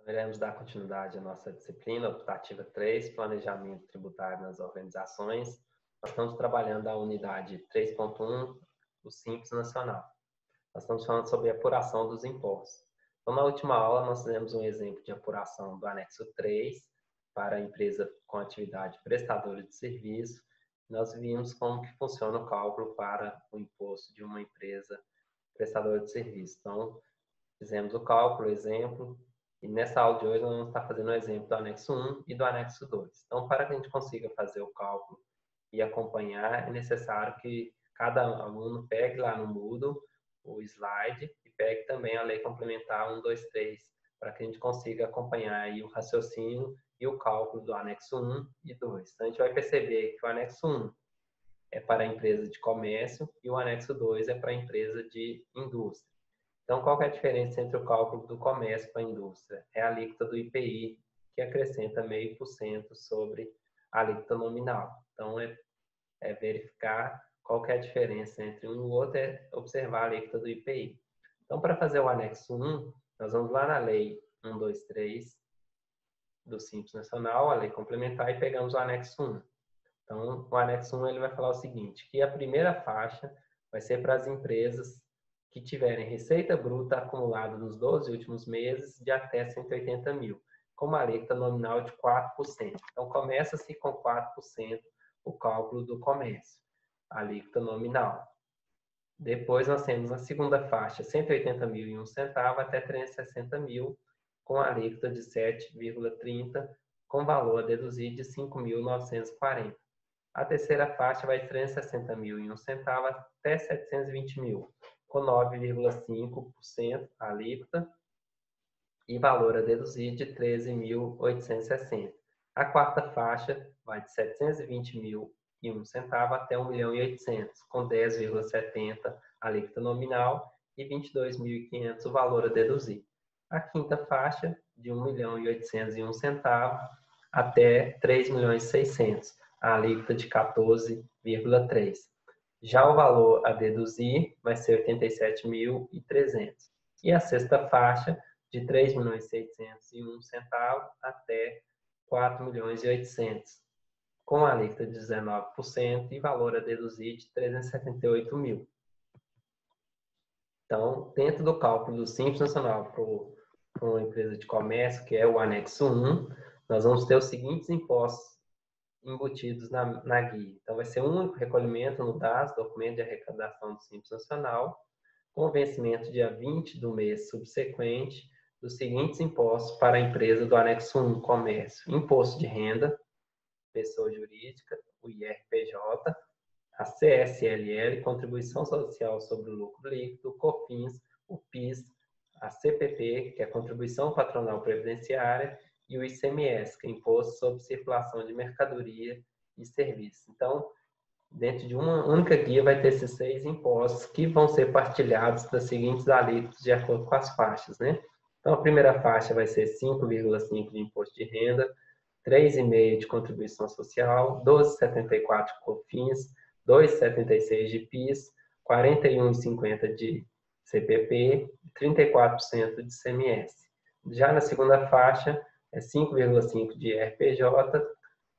Iremos dar continuidade à nossa disciplina optativa 3, Planejamento Tributário nas Organizações. Nós estamos trabalhando a unidade 3.1, o Simples Nacional. Nós estamos falando sobre a apuração dos impostos. Então, na última aula, nós fizemos um exemplo de apuração do anexo 3 para a empresa com atividade prestadora de serviço. Nós vimos como que funciona o cálculo para o imposto de uma empresa prestadora de serviço. Então, fizemos o cálculo, exemplo, e nessa aula de hoje nós vamos estar fazendo o exemplo do anexo 1 e do anexo 2. Então, para que a gente consiga fazer o cálculo e acompanhar, é necessário que cada aluno pegue lá no Moodle o slide e pegue também a lei complementar 123, para que a gente consiga acompanhar aí o raciocínio e o cálculo do anexo 1 e 2. Então, a gente vai perceber que o anexo 1 é para a empresa de comércio e o anexo 2 é para a empresa de indústria. Então, qual é a diferença entre o cálculo do comércio para a indústria? É a alíquota do IPI, que acrescenta 0,5% sobre a alíquota nominal. Então, é verificar qual é a diferença entre um e o outro, é observar a alíquota do IPI. Então, para fazer o anexo 1, nós vamos lá na lei 123 do Simples Nacional, a lei complementar, e pegamos o anexo 1. Então, o anexo 1 ele vai falar o seguinte, que a primeira faixa vai ser para as empresas que tiverem receita bruta acumulada nos 12 últimos meses de até 180 mil, com uma alíquota nominal de 4%. Então, começa-se com 4% o cálculo do comércio, a alíquota nominal. Depois, nós temos a segunda faixa, 180 mil e 1 centavo até 360 mil, com a alíquota de 7,30, com valor a deduzir de 5.940. A terceira faixa vai de 360 mil e 1 centavo até 720 mil, com 9,5% a alíquota e valor a deduzir de 13.860. A quarta faixa vai de 720 mil e 1 centavo até 1.800.000, com 10,70% a alíquota nominal e 22.500 o valor a deduzir. A quinta faixa, de 1.801 centavo até 3.600.000, a alíquota de 14,3%. Já o valor a deduzir vai ser 87.300. E a sexta faixa, de 3.601 centavos até 4.800.000, com a alíquota de 19% e valor a deduzir de 378 mil. Então, dentro do cálculo do Simples Nacional para uma empresa de comércio, que é o anexo 1, nós vamos ter os seguintes impostos embutidos na guia. Então, vai ser um único recolhimento no DAS, documento de arrecadação do Simples Nacional, com vencimento dia 20 do mês subsequente, dos seguintes impostos para a empresa do anexo 1, comércio: imposto de renda, pessoa jurídica, o IRPJ, a CSLL, contribuição social sobre o lucro líquido, o COFINS, o PIS, a CPP, que é a contribuição patronal previdenciária, e o ICMS, que é Imposto sobre Circulação de Mercadoria e Serviços. Então, dentro de uma única guia vai ter esses 6 impostos que vão ser partilhados das seguintes alíquotas de acordo com as faixas, né? Então, a primeira faixa vai ser 5,5% de imposto de renda, 3,5% de contribuição social, 12,74% de COFINS, 2,76% de PIS, 41,50% de CPP e 34% de ICMS. Já na segunda faixa, é 5,5% de RPJ,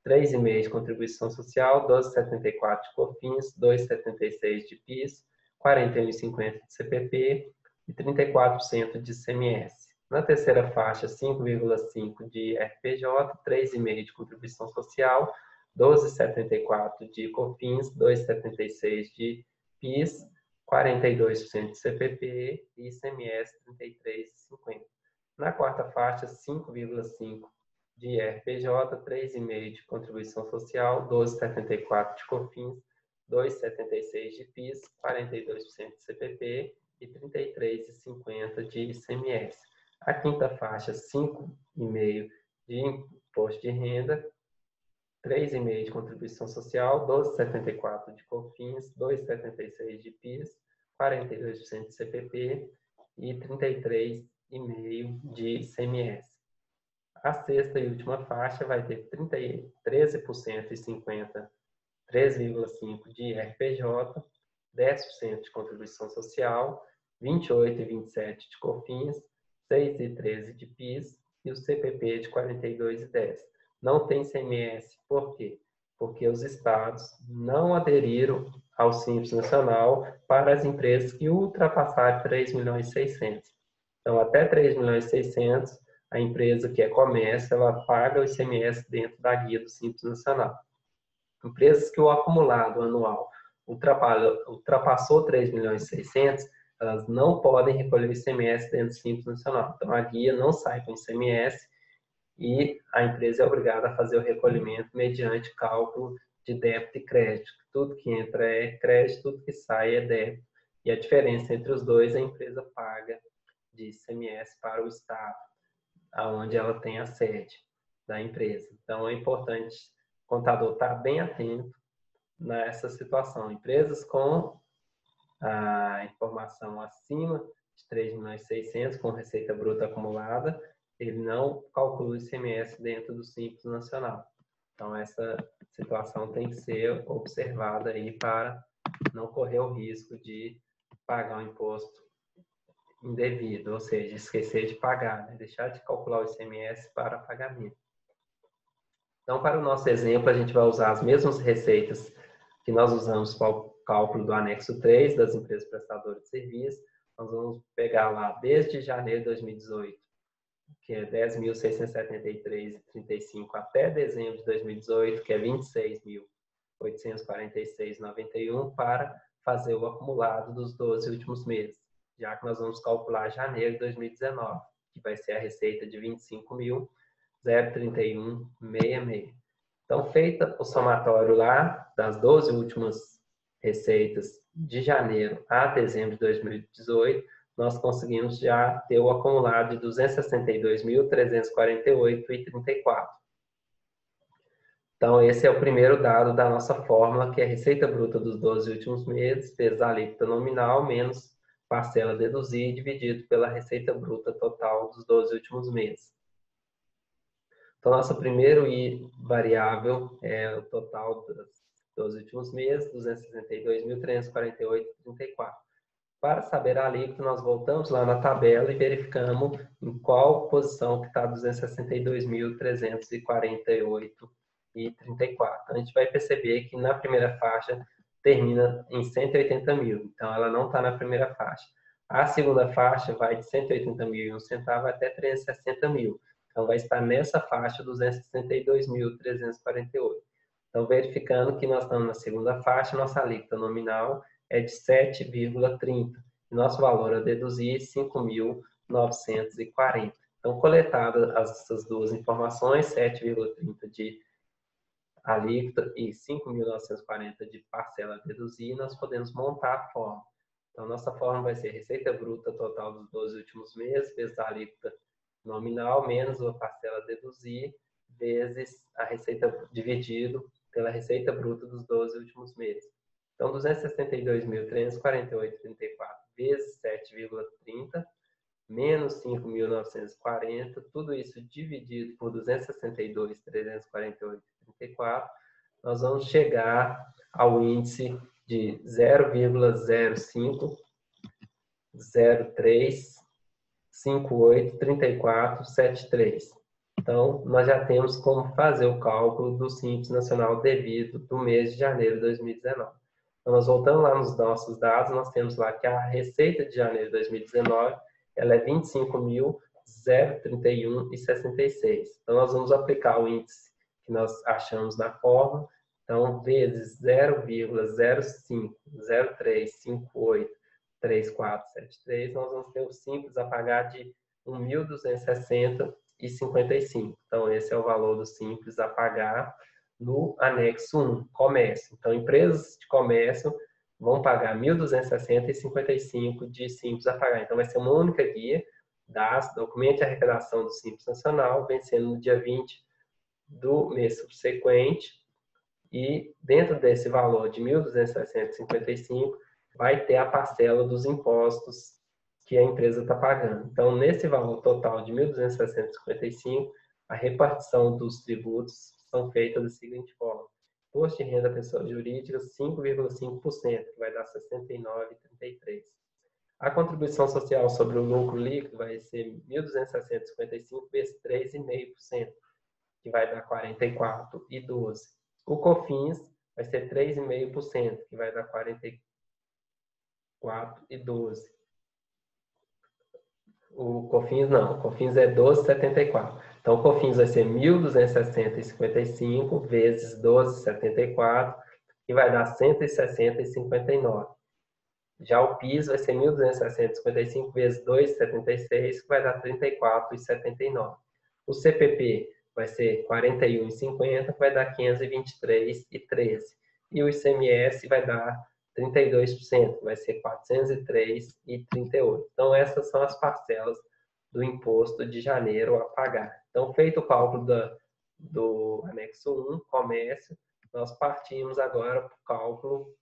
3,5% de contribuição social, 12,74% de COFINS, 2,76% de PIS, 41,50% de CPP e 34% de ICMS. Na terceira faixa, 5,5% de RPJ, 3,5% de contribuição social, 12,74% de COFINS, 2,76% de PIS, 42% de CPP e ICMS 33,50%. Na quarta faixa, 5,5% de RPJ, 3,5% de contribuição social, 12,74% de COFINS, 2,76% de PIS, 42% de CPP e 33,50% de ICMS. A quinta faixa, 5,5% de imposto de renda, 3,5% de contribuição social, 12,74% de COFINS, 2,76% de PIS, 42% de CPP e 33,5% de ICMS. A sexta e última faixa vai ter 13% e 50%, 3,5% de RPJ, 10% de contribuição social, 28 e 27% de COFINS, 6 e 13% de PIS, e o CPP de 42,10. Não tem ICMS, por quê? Porque os estados não aderiram ao Simples Nacional para as empresas que ultrapassarem 3.600.000. Então, até 3.600.000, a empresa que é comércio, ela paga o ICMS dentro da guia do Simples Nacional. Empresas que o acumulado anual ultrapassou 3.600.000, elas não podem recolher o ICMS dentro do Simples Nacional. Então, a guia não sai com ICMS e a empresa é obrigada a fazer o recolhimento mediante cálculo de débito e crédito. Tudo que entra é crédito, tudo que sai é débito. E a diferença entre os dois, a empresa paga de ICMS para o Estado, onde ela tem a sede da empresa. Então, é importante o contador estar bem atento nessa situação. Empresas com a informação acima de 3.600.000, com receita bruta acumulada, ele não calcula o ICMS dentro do Simples Nacional. Então, essa situação tem que ser observada aí para não correr o risco de pagar um imposto indevido, ou seja, esquecer de pagar, né? Deixar de calcular o ICMS para pagamento. Então, para o nosso exemplo, a gente vai usar as mesmas receitas que nós usamos para o cálculo do anexo 3 das empresas prestadoras de serviço. Nós vamos pegar lá desde janeiro de 2018, que é 10.673,35, até dezembro de 2018, que é 26.846,91, para fazer o acumulado dos 12 últimos meses, já que nós vamos calcular janeiro de 2019, que vai ser a receita de 25.031,66. Então, feita o somatório lá das 12 últimas receitas de janeiro a dezembro de 2018, nós conseguimos já ter o acumulado de 262.348,34. Então, esse é o primeiro dado da nossa fórmula, que é a receita bruta dos 12 últimos meses, vezes a alíquota nominal, menos parcela deduzida, dividido pela receita bruta total dos 12 últimos meses. Então, nosso primeiro variável é o total dos últimos meses, 262.348,34. Para saber a alíquota, nós voltamos lá na tabela e verificamos em qual posição que está 262.348,34. A gente vai perceber que na primeira faixa termina em 180.000, então ela não está na primeira faixa. A segunda faixa vai de 180.001 centavo até 360.000. Então, vai estar nessa faixa 262.348. Então, verificando que nós estamos na segunda faixa, nossa alíquota nominal é de 7,30. E nosso valor a deduzir, 5.940. Então, coletadas essas duas informações, 7,30 de alíquota e 5.940 de parcela a deduzir, nós podemos montar a forma. Então, nossa forma vai ser receita bruta total dos 12 últimos meses, vezes a alíquota nominal, menos a parcela a deduzir, vezes a receita dividido pela receita bruta dos 12 últimos meses. Então, 262.348,34 vezes 7,30, menos 5.940, tudo isso dividido por 262.348,34, nós vamos chegar ao índice de 0,0503583473. Então, nós já temos como fazer o cálculo do Simples Nacional devido do mês de janeiro de 2019. Então, nós voltamos lá nos nossos dados, nós temos lá que a receita de janeiro de 2019 ela é 25.031,66. Então, nós vamos aplicar o índice que nós achamos na forma. Então, vezes 0,0503583473, nós vamos ter o simples a pagar de 1.260,55. Então, esse é o valor do simples a pagar no anexo 1, comércio. Então, empresas de comércio vão pagar 1.260,55 de simples a pagar. Então, vai ser uma única guia das documentos de arrecadação do Simples Nacional, vencendo no dia 20 do mês subsequente. E dentro desse valor de 1.260,55 vai ter a parcela dos impostos que a empresa está pagando. Então, nesse valor total de 1.260,55, a repartição dos tributos são feitas da seguinte forma: imposto de renda da pessoa jurídica, 5,5%, que vai dar 69,33. A contribuição social sobre o lucro líquido vai ser 1.260,55 vezes 3,5%, que vai dar 44,12. O COFINS vai ser 3,5%, que vai dar 44,12. O COFINS não, o COFINS é 12,74. Então, o COFINS vai ser 1.260,55 vezes 12,74, que vai dar 160,59. Já o PIS vai ser 1.260,55 vezes 2,76, que vai dar 34,79. O CPP vai ser 41,50, que vai dar 523,13. E o ICMS vai dar 32%, vai ser 403,38. Então, essas são as parcelas do imposto de janeiro a pagar. Então, feito o cálculo do anexo 1, comércio, nós partimos agora para o cálculo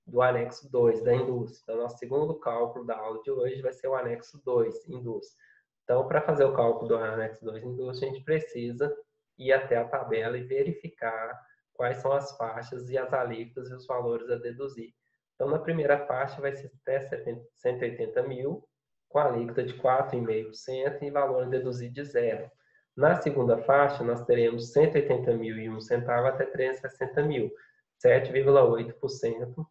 do anexo 2, da indústria. Então, nosso segundo cálculo da aula de hoje vai ser o anexo 2, indústria. Então, para fazer o cálculo do anexo 2, indústria, a gente precisa ir até a tabela e verificar quais são as faixas e as alíquotas e os valores a deduzir. Então, na primeira faixa vai ser até 180 mil, com alíquota de 4,5% e valor a deduzir de zero. Na segunda faixa, nós teremos 180 mil e 1 centavo até 360 mil, 7,8%.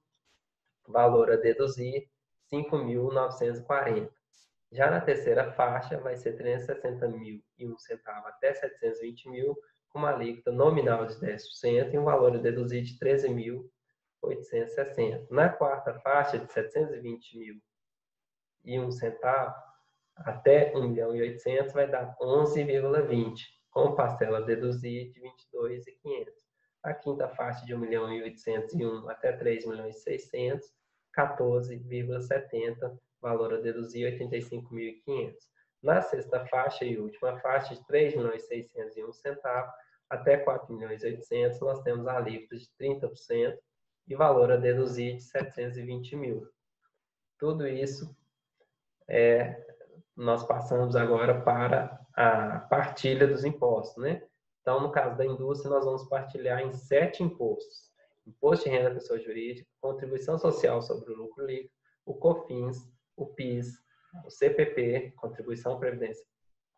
Valor a deduzir, 5.940. Já na terceira faixa, vai ser 360 mil e 1 centavo até 720 mil, com uma alíquota nominal de 10% e um valor a deduzir de 13.860. Na quarta faixa, de 720 mil e 1 centavo até 1.800.000, vai dar 11,20, com parcela a deduzir de 22.500. A quinta faixa de 1.801.000 até 3.600.000, 14,70, valor a deduzir 85.500. Na sexta faixa e última faixa de 3.601.000 até 4.800.000, nós temos a alíquota de 30% e valor a deduzir de 720 mil. Tudo isso nós passamos agora para a partilha dos impostos, né? Então, no caso da indústria, nós vamos partilhar em 7 impostos. Imposto de renda da pessoa jurídica, contribuição social sobre o lucro líquido, o COFINS, o PIS, o CPP, contribuição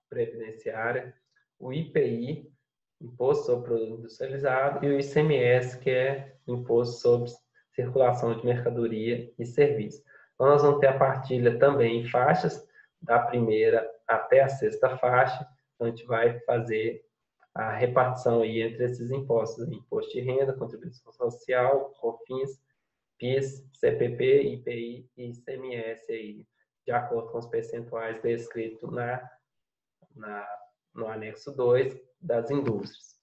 previdenciária, o IPI, imposto sobre produto industrializado, e o ICMS, que é imposto sobre circulação de mercadoria e serviço. Então, nós vamos ter a partilha também em faixas, da primeira até a sexta faixa. Então, a gente vai fazer a repartição aí entre esses impostos: imposto de renda, contribuição social, COFINS, PIS, CPP, IPI e ICMS, aí, de acordo com os percentuais descritos no anexo 2 das indústrias.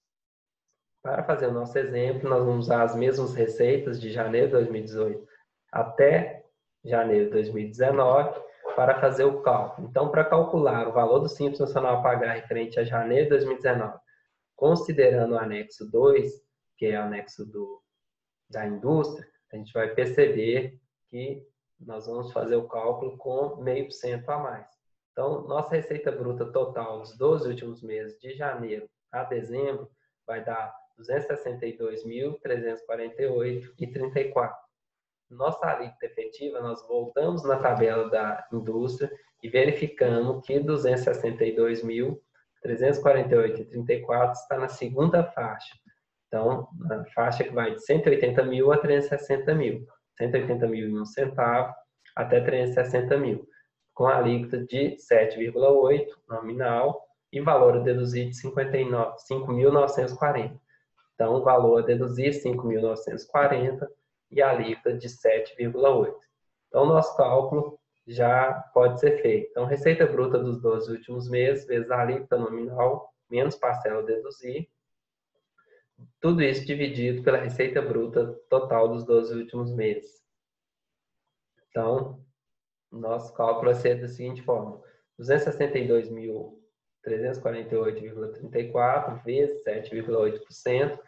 Para fazer o nosso exemplo, nós vamos usar as mesmas receitas de janeiro de 2018 até janeiro de 2019 para fazer o cálculo. Então, para calcular o valor do Simples Nacional a pagar referente a janeiro de 2019, considerando o anexo 2, que é o anexo da indústria, a gente vai perceber que nós vamos fazer o cálculo com 0,5% a mais. Então, nossa receita bruta total dos 12 últimos meses, de janeiro a dezembro, vai dar 262.348,34. Nossa alíquota efetiva, nós voltamos na tabela da indústria e verificamos que 262.348,34 está na segunda faixa. Então, na faixa que vai de 180 mil a 360 mil. 180 mil e 1 centavo até 360 mil. Com a alíquota de 7,8 nominal e valor a deduzir de 5.940. Então, o valor a deduzir 5.940 e a alíquota de 7,8. Então, o nosso cálculo já pode ser feito. Então, receita bruta dos 12 últimos meses, vezes a alíquota nominal, menos parcela a deduzir. Tudo isso dividido pela receita bruta total dos 12 últimos meses. Então, nosso cálculo vai ser da seguinte forma: 262.348,34 vezes 7,8%,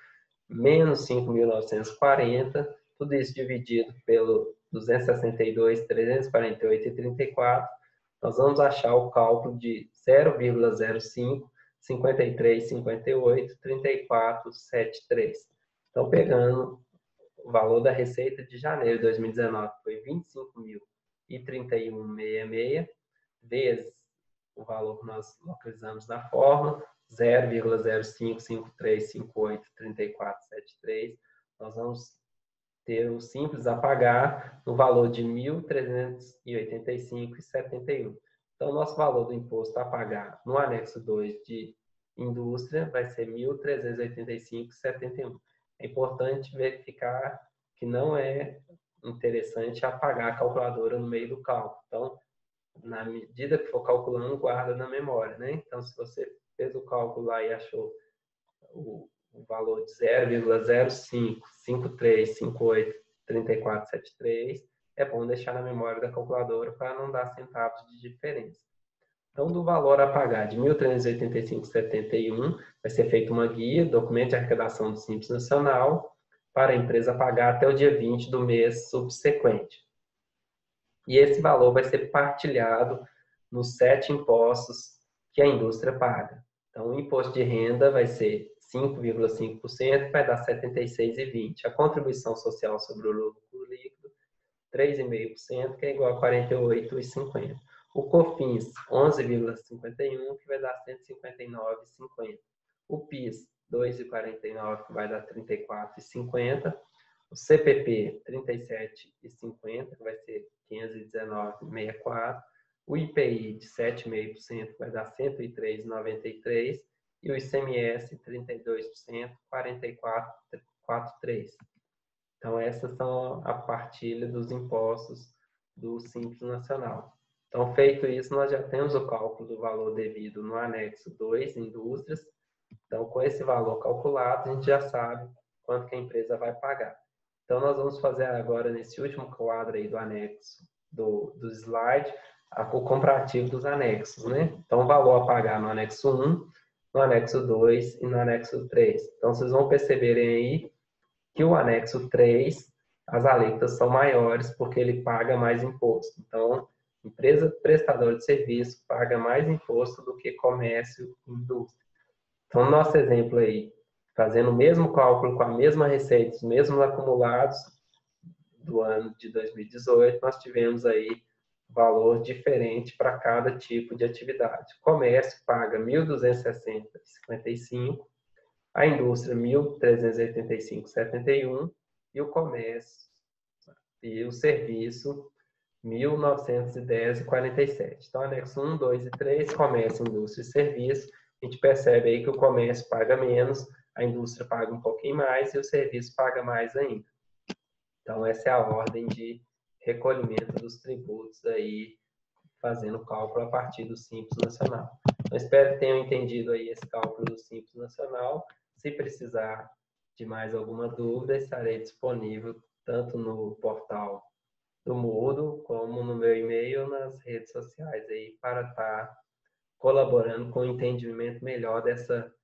menos 5.940, tudo isso dividido pelo 262.348,34, nós vamos achar o cálculo de 0,05, 53,58, 34,73. Então, pegando o valor da receita de janeiro de 2019, que foi 25.000 e 31,66 vezes o valor que nós localizamos na fórmula, 0,0553583473. Nós vamos ter o simples a pagar no valor de R$ 1.385,71. Então, nosso valor do imposto a pagar no anexo 2 de indústria vai ser R$ 1.385,71. É importante verificar que não é interessante apagar a calculadora no meio do cálculo. Então, na medida que for calculando, guarda na memória, né? Então, se você fez o cálculo lá e achou o valor de 0,0553583473, é bom deixar na memória da calculadora para não dar centavos de diferença. Então, do valor a pagar de R$ 1.385,71, vai ser feita uma guia, documento de arrecadação do Simples Nacional, para a empresa pagar até o dia 20 do mês subsequente. E esse valor vai ser partilhado nos 7 impostos que a indústria paga. Então, o imposto de renda vai ser 5,5%, vai dar R$ 76,20. A contribuição social sobre o lucro líquido, 3,5%, que é igual a R$ 48,50. O COFINS, 11,51%, que vai dar R$ 159,50. O PIS, 2,49%, que vai dar R$ 34,50. O CPP, 37,50, que vai ser R$ 519,64. O IPI, de 7,5%, que vai dar R$ 103,93. E o ICMS, 32%, 44,43. Então, essas são a partilha dos impostos do Simples Nacional. Então, feito isso, nós já temos o cálculo do valor devido no anexo 2, indústrias. Então, com esse valor calculado, a gente já sabe quanto que a empresa vai pagar. Então, nós vamos fazer agora, nesse último quadro aí do anexo, do slide, o comparativo dos anexos, né? Então, o valor a pagar no anexo 1, no anexo 2 e no anexo 3. Então, vocês vão perceberem aí que o anexo 3, as alíquotas são maiores porque ele paga mais imposto. Então, empresa prestadora de serviço paga mais imposto do que comércio e indústria. Então, no nosso exemplo aí, fazendo o mesmo cálculo com a mesma receita, os mesmos acumulados do ano de 2018, nós tivemos aí valor diferente para cada tipo de atividade. O comércio paga R$ 1.260,55, a indústria R$ 1.385,71 e o comércio e o serviço R$ 1.910,47. Então, anexo 1, 2 e 3, comércio, indústria e serviço. A gente percebe aí que o comércio paga menos, a indústria paga um pouquinho mais e o serviço paga mais ainda. Então, essa é a ordem de recolhimento dos tributos aí, fazendo cálculo a partir do Simples Nacional. Eu espero que tenham entendido aí esse cálculo do Simples Nacional. Se precisar de mais alguma dúvida, estarei disponível tanto no portal do Moodle, como no meu e-mail ou nas redes sociais aí para estar colaborando com o entendimento melhor dessa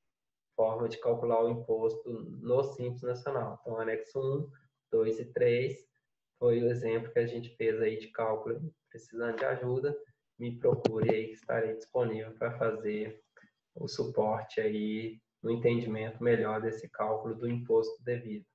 forma de calcular o imposto no Simples Nacional. Então, anexo 1, 2 e 3 foi o exemplo que a gente fez aí de cálculo. Precisando de ajuda, me procure aí que estarei disponível para fazer o suporte aí no entendimento melhor desse cálculo do imposto devido.